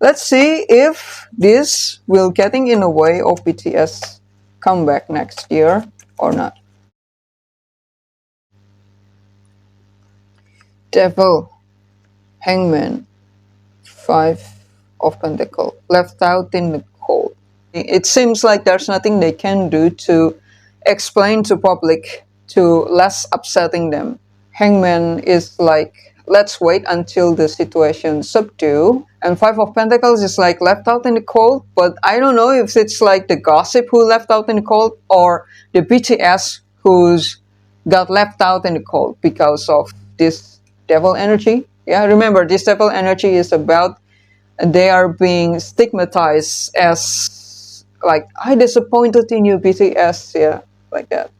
Let's see if this will getting in the way of BTS comeback next year or not. Devil, Hangman, Five of Pentacles, left out in the cold. It seems like there's nothing they can do to explain to public to less upsetting them. Hangman is like, let's wait until the situation subdue. And Five of Pentacles is like left out in the cold, but I don't know if it's like the gossip who left out in the cold or the BTS who's got left out in the cold because of this devil energy. Yeah, remember, this devil energy is about they are being stigmatized as like, I disappointed in you, BTS. Yeah, like that.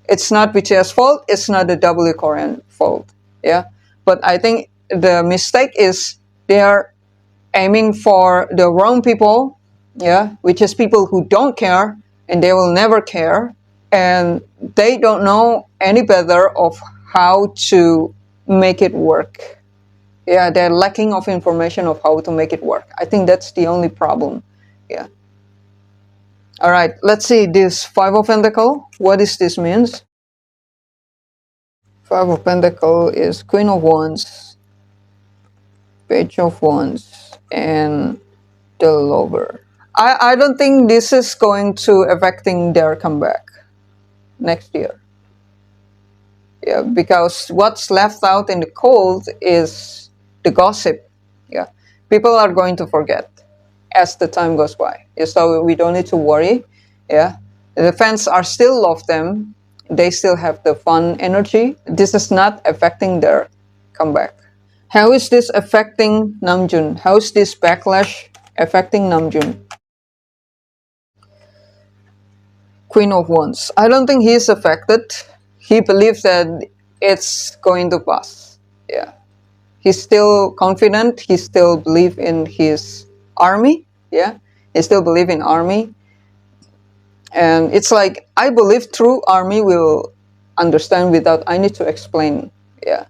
It's not BTS fault, it's not the W Korean fault. Yeah, but I think the mistake is they are aiming for the wrong people. Yeah, which is people who don't care and they will never care, and they don't know any better of how to make it work. Yeah, they're lacking of information of how to make it work. I think that's the only problem. Yeah. All right, let's see this Five of Pentacles. What does this means? Five of Pentacles is Queen of Wands, Page of Wands, and the Lover. I don't think this is going to affecting their comeback next year. Yeah, because what's left out in the cold is the gossip. Yeah, people are going to forget as the time goes by. Yeah, so we don't need to worry. Yeah, the fans are still love them. They still have the fun energy. This is not affecting their comeback. How is this affecting Namjoon? How is this backlash affecting Namjoon? Queen of Wands. I don't think he's affected. He believes that it's going to pass. Yeah. He's still confident. He still believes in his army. Yeah. He still believes in army. And it's like, I believe true army will understand without I need to explain. Yeah.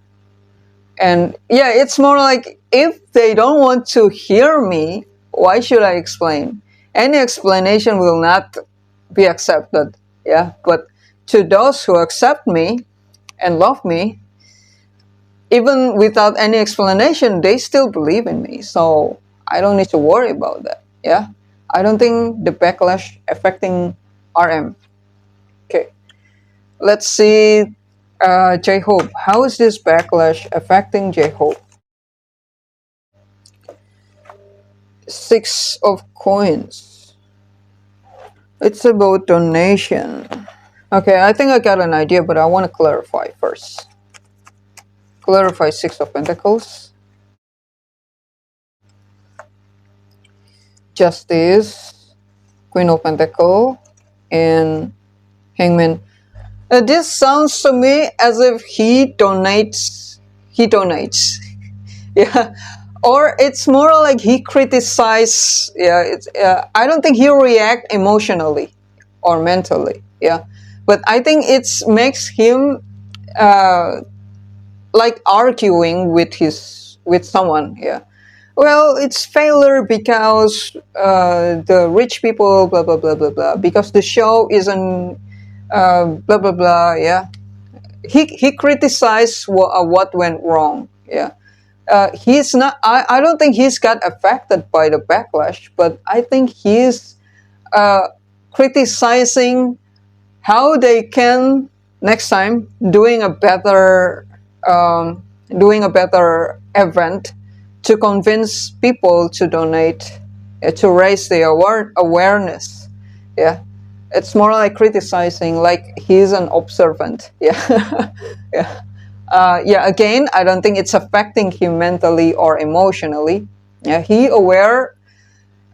And yeah, it's more like, if they don't want to hear me, why should I explain? Any explanation will not be accepted. Yeah. But to those who accept me and love me, even without any explanation, they still believe in me. So I don't need to worry about that. Yeah. I don't think the backlash affecting RM. Okay. Let's see Jhope. How is this backlash affecting Jhope? Six of Coins. It's about donation. Okay, I think I got an idea, but I want to clarify first. Clarify Six of Pentacles. Justice, Queen of Pentacles, and Hangman. This sounds to me as if he donates. Yeah, or it's more like he criticizes. Yeah, it's. I don't think he react emotionally or mentally. Yeah, but I think it makes him like arguing with someone. Yeah. Well, it's failure because the rich people, blah blah blah blah blah. Because the show isn't blah blah blah. Yeah, he criticized what went wrong. Yeah, he's not. I don't think he's got affected by the backlash, but I think he's criticizing how they can next time doing a better event to convince people to donate, to raise the awareness. Yeah, it's more like criticizing, like he's an observant. Yeah. Yeah. Yeah, again, I don't think it's affecting him mentally or emotionally. Yeah, he aware.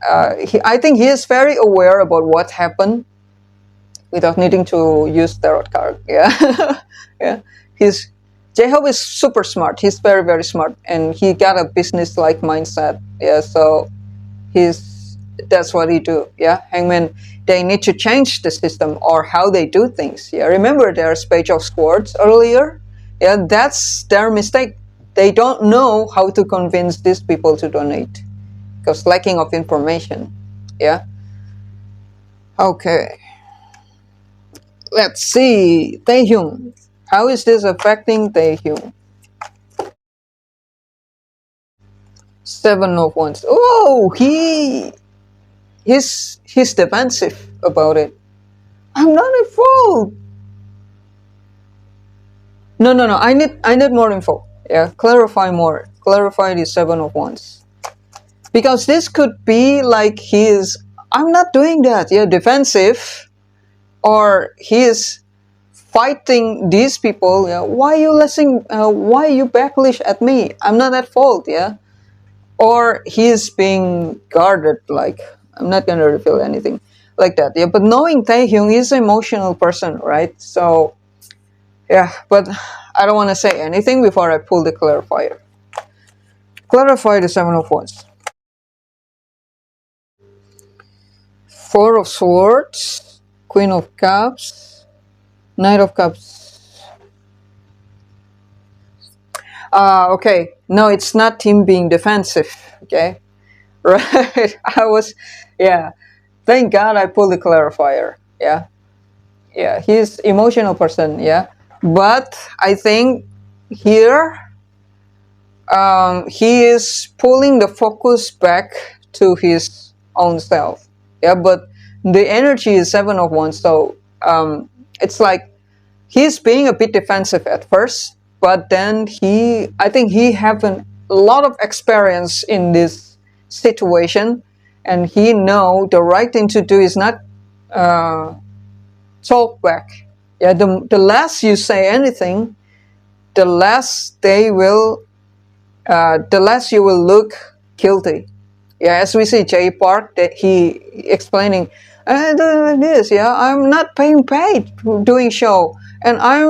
I think he is very aware about what happened without needing to use tarot card. Yeah. Yeah. Jhope is super smart. He's very, very smart, and he got a business-like mindset. Yeah, so that's what he do. Yeah, Hangman. They need to change the system or how they do things. Yeah, remember there's Page of Swords earlier. Yeah, that's their mistake. They don't know how to convince these people to donate. because lacking of information. Yeah. Okay. Let's see. Taehyung. How is this affecting Taehyung? Seven of Wands. Oh, he's defensive about it. I'm not at fault. No. I need more info. Yeah, clarify more. Clarify the Seven of Wands. Because this could be like I'm not doing that. Yeah, defensive, or he is fighting these people. Yeah, why you listening? Why you backlash at me? I'm not at fault. Yeah, or he's being guarded. Like, I'm not gonna reveal anything like that. Yeah, but knowing Taehyung is an emotional person, right? So yeah, but I don't want to say anything before I pull the clarifier. Clarify the Seven of Wands. Four of Swords, Queen of Cups, Knight of Cups. Okay. No, it's not him being defensive. Okay. Right. Yeah. Thank God I pulled the clarifier. Yeah. Yeah. He's emotional person. Yeah. But I think here, he is pulling the focus back to his own self. Yeah. But the energy is Seven of Wands. So, it's like he's being a bit defensive at first, but then I think he have a lot of experience in this situation, and he know the right thing to do is not talk back. Yeah, the less you say anything, the less the less you will look guilty. Yeah, as we see Jay Park, that he explaining, this. Yeah, I'm not paying paid doing show, and I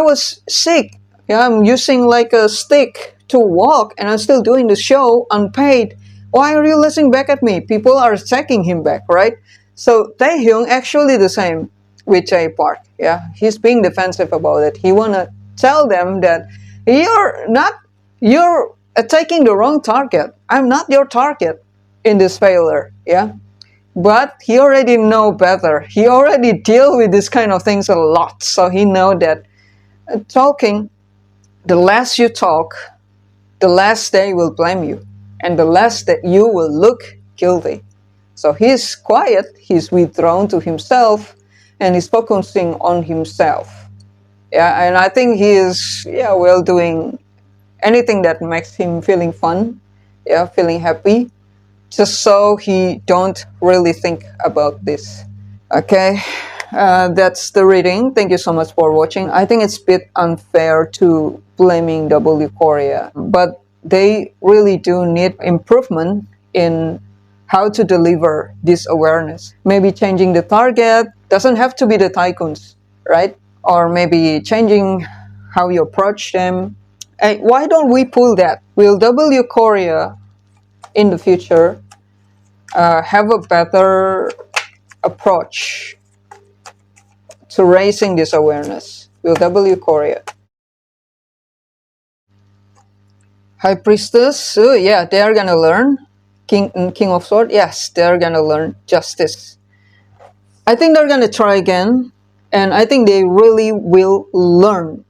was sick. Yeah, I'm using like a stick to walk, and I'm still doing the show unpaid. Why are you listening back at me? People are checking him back, right? So Taehyung actually the same with Jay Park. Yeah, he's being defensive about it. He wanna tell them that you're attacking the wrong target. I'm not your target in this failure. Yeah, but he already know better. He already deal with this kind of things a lot, so he know that talking, the less you talk, the less they will blame you, and the less that you will look guilty. So he's quiet, he's withdrawn to himself, and he's focusing on himself. Yeah, and I think he is, well, doing anything that makes him feeling fun, yeah, feeling happy, just so he don't really think about this. Okay, that's the reading. Thank you so much for watching. I think it's a bit unfair to blaming W Korea, but they really do need improvement in how to deliver this awareness. Maybe changing the target doesn't have to be the tycoons, right? Or maybe changing how you approach them. Hey, why don't we pull that? Will W Korea in the future have a better approach to raising this awareness? Will W Korea? High Priestess, yeah, they are gonna learn. King of Swords, yes, they are gonna learn justice. I think they're gonna try again, and I think they really will learn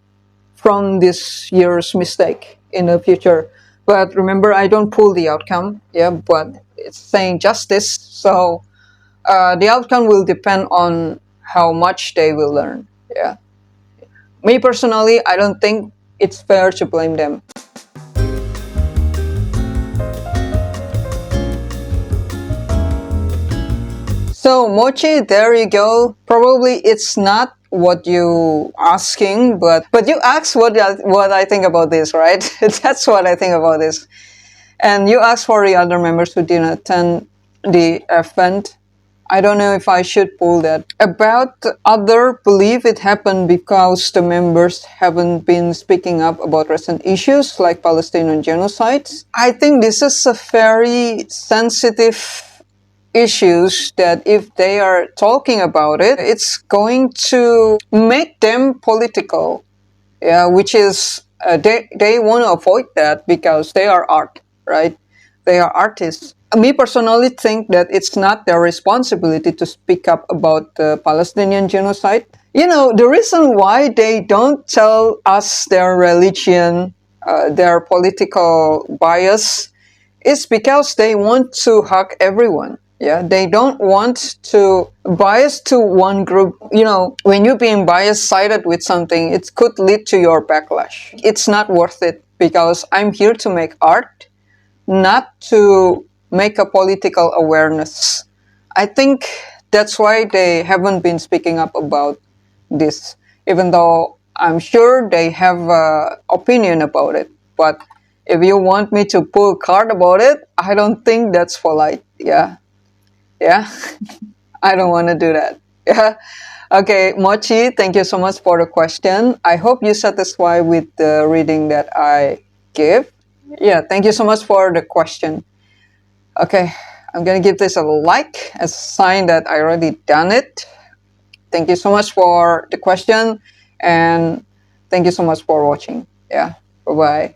from this year's mistake in the future. But remember, I don't pull the outcome, yeah, but it's saying justice, so the outcome will depend on how much they will learn. Yeah. Me personally, I don't think it's fair to blame them. So Mochi, there you go. Probably it's not what you asking, but you asked what I think about this, right? That's what I think about this. And you asked for the other members who didn't attend the event. I don't know if I should pull that. About the other, believe it happened because the members haven't been speaking up about recent issues like Palestinian genocides. I think this is a very sensitive issues that if they are talking about it, it's going to make them political. Yeah, which is they want to avoid that because they are art, right? They are artists. Me personally think that it's not their responsibility to speak up about the Palestinian genocide. The reason why they don't tell us their religion, their political bias, is because they want to hug everyone. Yeah, they don't want to bias to one group. When you're being bias sided with something, it could lead to your backlash. It's not worth it because I'm here to make art, not to make a political awareness. I think that's why they haven't been speaking up about this, even though I'm sure they have an opinion about it. But if you want me to pull card about it, I don't think that's polite. Yeah, yeah, I don't want to do that. Yeah. Okay, Mochi, thank you so much for the question. I hope you satisfied with the reading that I gave. Yeah, thank you so much for the question. Okay, I'm gonna give this a like as a sign that I already done it. Thank you so much for the question, and thank you so much for watching. Yeah, bye bye.